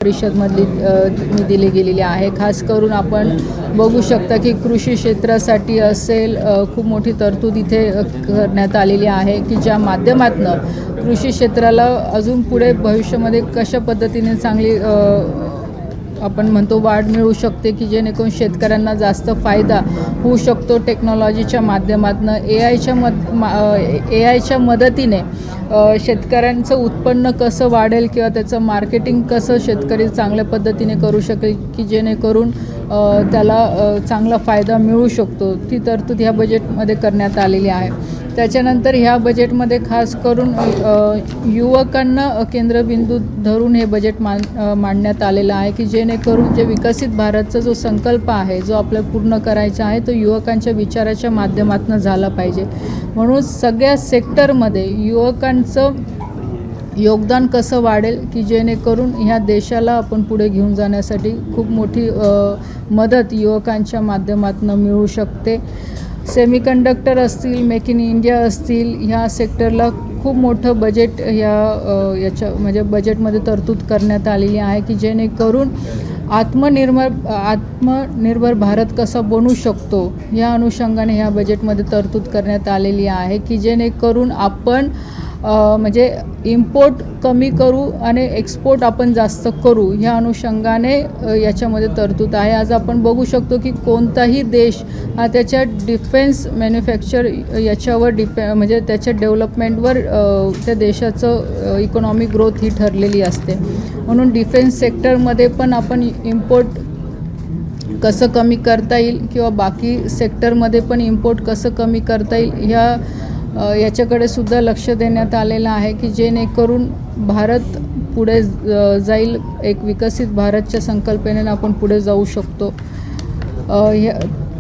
परिषदमधली दिली गेलेली आहे। खास करून आपण बघू शकता की कृषी क्षेत्रासाठी असेल खूप मोठी तरतूद इथे करण्यात आलेली आहे की ज्या माध्यमातून कृषी क्षेत्राला अजून पुढे भविष्यामध्ये कशा पद्धतीने चांगली आपण म्हणतो वाढ मिळू शकते की जेणेकरून शेतकऱ्यांना जास्त फायदा होऊ शकतो। टेक्नॉलॉजीच्या माध्यमातून एआयच्या मदतीने शेतकऱ्यांचं उत्पन्न कसं वाढेल किंवा त्याचं मार्केटिंग कसं शेतकरी चांगल्या पद्धतीने करू शकेल की जेणेकरून त्याला चांगला फायदा मिळू शकतो, ती तरतूद ह्या बजेटमध्ये करण्यात आलेली आहे। त्याच्यानंतर ह्या बजेटमध्ये खास करून युवकांना केंद्रबिंदू धरून हे बजेट मांडण्यात आलेलं आहे की जेणेकरून जे विकसित भारतचा जो संकल्प आहे जो आपल्याला पूर्ण करायचा आहे तो युवकांच्या विचाराच्या माध्यमातून झाला पाहिजे। म्हणून सगळ्या सेक्टरमध्ये युवकांचं योगदान कसं वाढेल की जेणेकरून ह्या देशाला आपण पुढे घेऊन जाण्यासाठी खूप मोठी मदत युवकांच्या माध्यमातून मिळू शकते। सेमीकंडक्टर असतील, मेक इन इंडिया असतील, ह्या सेक्टरला खूप मोठं बजेट याच्या म्हणजे बजेटमध्ये तरतूद करण्यात आलेली आहे की जेणेकरून आत्मनिर्भर भारत कसा बनू शकतो या अनुषंगाने ह्या बजेटमध्ये तरतूद करण्यात आलेली आहे की जेणेकरून आपण म्हणजे इम्पोर्ट कमी करू आणि एक्सपोर्ट आपण जास्त करू ह्या अनुषंगाने याच्यामध्ये तरतूद आहे। आज आपण बघू शकतो की कोणताही देश हा त्याच्या डिफेन्स मॅन्युफॅक्चर याच्यावर म्हणजे त्याच्या डेव्हलपमेंटवर त्या देशाचं इकॉनॉमिक ग्रोथ ही ठरलेली असते। म्हणून डिफेन्स सेक्टरमध्ये पण आपण इम्पोर्ट कसं कमी करता येईल किंवा बाकी सेक्टरमध्ये पण इम्पोर्ट कसं कमी करता येईल याच्याकडे सुद्धा लक्ष देण्यात आलेलं आहे की जेणेकरून भारत पुढे जाईल, एक विकसित भारतच्या संकल्पनेने आपण पुढे जाऊ शकतो।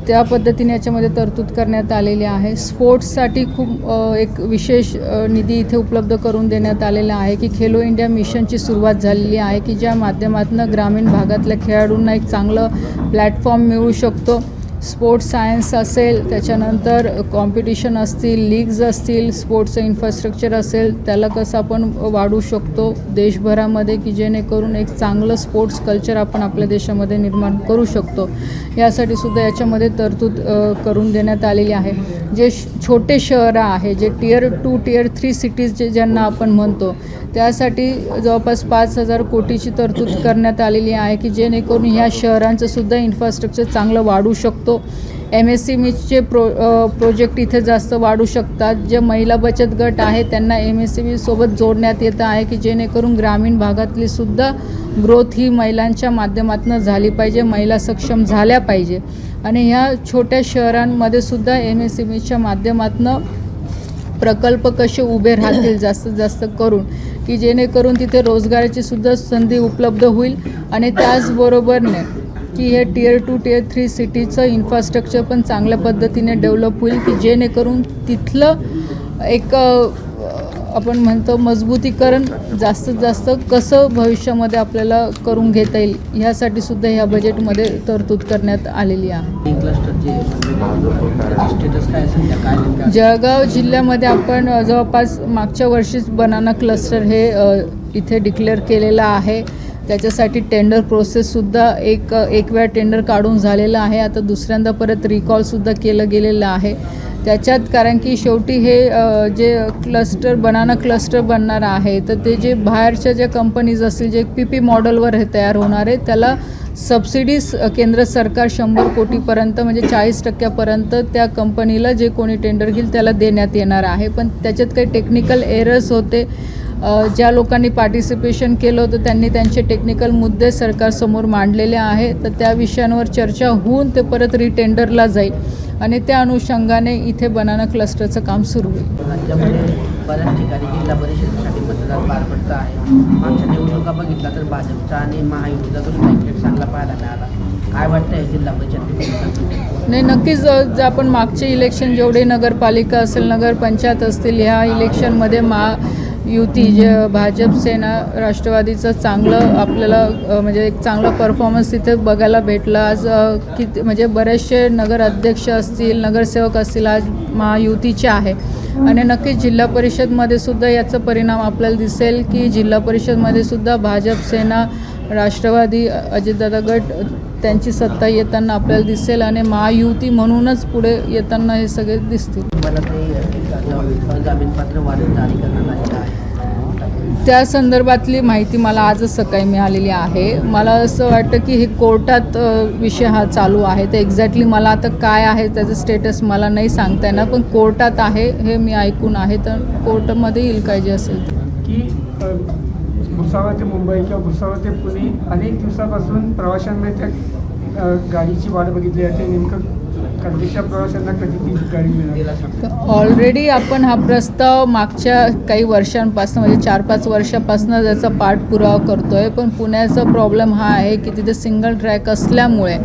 त्या पद्धतीने याच्यामध्ये तरतूद करण्यात आलेली आहे। स्पोर्ट्ससाठी खूप एक विशेष निधी इथे उपलब्ध करून देण्यात आलेला आहे की खेलो इंडिया मिशनची सुरुवात झालेली आहे की ज्या माध्यमातून ग्रामीण भागातल्या खेळाडूंना एक चांगलं प्लॅटफॉर्म मिळू शकतो। स्पोर्ट्स सायन्स असेल, त्याच्यानंतर कॉम्पिटिशन असतील, लीग्ज असतील, स्पोर्ट्सचं इन्फ्रास्ट्रक्चर असेल, त्याला कसं आपण वाढवू शकतो देशभरामध्ये की जेणेकरून एक चांगलं स्पोर्ट्स कल्चर आपण आपल्या देशामध्ये निर्माण करू शकतो, यासाठी सुद्धा याच्यामध्ये तरतूद करून देण्यात आलेली आहे। जे छोटे शहरं आहे, जे टियर 2 टियर 3 सिटीज ज्यांना आपण म्हणतो, त्यासाठी जवळपास 5,000 कोटीची तरतूद करण्यात आलेली आहे की जेणेकरून ह्या शहरांचं सुद्धा इन्फ्रास्ट्रक्चर चांगलं वाढू शकतो। MSMEचे प्रोजेक्ट इथे जास्त वाढू शकतात। जे महिला बचत गट आहे त्यांना MSME सोबत जोडण्यात येतं आहे की जेणेकरून ग्रामीण भागातली सुद्धा ग्रोथ ही महिलांच्या माध्यमातून झाली पाहिजे, महिला सक्षम झाल्या पाहिजे आणि ह्या छोट्या शहरांमध्ये सुद्धा MSMEच्या माध्यमातून प्रकल्प कसे उभे राहतील जास्तीत जास्त करून की जेणेकरून तिथे रोजगाराची सुद्धा संधी उपलब्ध होईल आणि त्याचबरोबरने की हे टियर 2 टियर 3 सिटीचं इन्फ्रास्ट्रक्चर पण चांगल्या पद्धतीने डेव्हलप होईल की जेणेकरून तिथलं एक आपण म्हणतो मजबूतीकरण जास्तीत जास्त कसं भविष्यामध्ये आपल्याला करून घेता येईल ह्यासाठी सुद्धा ह्या बजेटमध्ये तरतूद करण्यात आलेली आहे। जळगाव जिल्ह्यामध्ये आपण जवळपास मागच्या वर्षीच बनाना क्लस्टर हे इथे डिक्लेअर केलेलं आहे। त्याच्यासाठी टेंडर प्रोसेससुद्धा एक वेळा टेंडर काढून झालेलं आहे, आता दुसऱ्यांदा परत रिकॉलसुद्धा केलं गेलेलं आहे त्याच्यात, कारण की शेवटी हे जे बनाना क्लस्टर बनणार आहे तर ते जे बाहेरच्या ज्या कंपनीज असतील जे PP मॉडेलवर हे तयार होणार आहे त्याला सबसिडीज केंद्र सरकार 100 कोटीपर्यंत म्हणजे 40% त्या कंपनीला जे कोणी टेंडर घेईल त्याला देण्यात येणार आहे। पण त्याच्यात काही टेक्निकल एरर्स होते, ज्या लोकांनी पार्टिसिपेशन केलं होतं त्यांनी त्यांचे टेक्निकल मुद्दे सरकारसमोर मांडलेले आहे, तर त्या विषयांवर चर्चा होऊन ते परत रिटेंडरला जाईल आणि त्या अनुषंगाने इथे बनाना क्लस्टरचं काम सुरू होईल। राज्यामध्ये बऱ्याच ठिकाणी जिल्हा परिषदेसाठी मतदान पार पडतं आहे। मागच्या निवडणुका बघितला तर भाजपचा आणि महायुतीचा तो स्ट्राईक चांगला पाहायला मिळाला। काय वाटतंय जिल्हा परिषद? नाही, नक्कीच आपण मागचे इलेक्शन जेवढे नगरपालिका असेल, नगरपंचायत असतील, ह्या इलेक्शनमध्ये युती जे भाजप सेना राष्ट्रवादीचं चांगलं आपल्याला म्हणजे एक चांगला परफॉर्मन्स तिथे बघायला भेटला। आज किती म्हणजे बरेचसे नगर अध्यक्ष असतील, नगरसेवक असतील आज महायुतीचे आहे आणि नक्कीच जिल्हा परिषदमध्ये सुद्धा याचा परिणाम आपल्याला दिसेल की जिल्हा परिषदमध्ये सुद्धा भाजप सेना राष्ट्रवादी अजितदादा गट त्यांची सत्ता येताना आपल्याला दिसेल आणि महायुती म्हणूनच पुढे येताना हे सगळे दिसतील. मला काही जामीनपात्र वॉरंट जारी करण्यात आलेलं आहे. त्या संदर्भातली माहिती मला आजच सकाळी मिळालेली आहे. मला असं वाटतं की हे कोर्टात विषय हा चालू आहे. तर एक्झॅक्टली मला आता काय आहे त्याचं स्टेटस मला नाही सांगता येणार, पण कोर्टात आहे हे मी ऐकून आहे. तर कोर्टामध्ये येईल काय जे असेल की भुसावळ ते मुंबई किंवा भुसावळ ते पुणे अनेक दिवसापासून प्रवाशांना त्या गाडीची वाट बघितली जाते. नेमकं परदेशच्या प्रवाशांना कधी ती गाडी मिळाली? ऑलरेडी आपण हा प्रस्ताव मागच्या काही वर्षांपासून म्हणजे 4-5 वर्षापासून त्याचा पाठपुरावा करतो आहे. पण पुण्याचा प्रॉब्लेम हा आहे की तिथे सिंगल ट्रॅक असल्यामुळे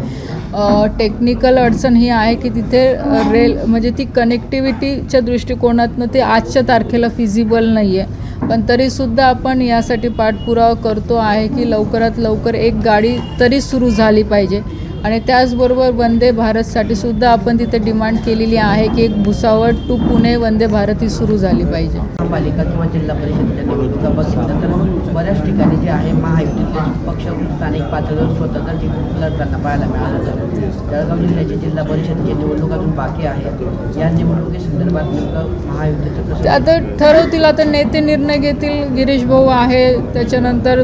टेक्निकल अडचण ही आहे की तिथे रेल म्हणजे ती कनेक्टिव्हिटीच्या दृष्टिकोनातनं ते आजच्या तारखेला फिजिबल नाही आहे. पण तरीसुद्धा आपण यासाठी पाठपुरावा करतो आहे की लवकरात लवकर एक गाडी तरी सुरू झाली पाहिजे. आणि त्याचबरोबर वंदे भारतसाठी सुद्धा आपण तिथे डिमांड केलेली आहे की एक भुसावळ टू पुणे वंदे भारत ही सुरू झाली पाहिजे. महापालिका किंवा जिल्हा परिषदेच्या निवडणुका बघितलं तर बऱ्याच ठिकाणी जे आहे महायुतीतले पक्ष स्थानिक पातळीवर स्वतंत्र तिकीट लढताना पाहायला मिळालं. जळगाव जिल्ह्याची जिल्हा परिषदेची निवडणूक अजून बाकी आहे. या निवडणुकीसंदर्भात नेमकं महायुतीचं कसं आता ठरवतील, आता नेते निर्णय घेतील. गिरीश भाऊ आहे, त्याच्यानंतर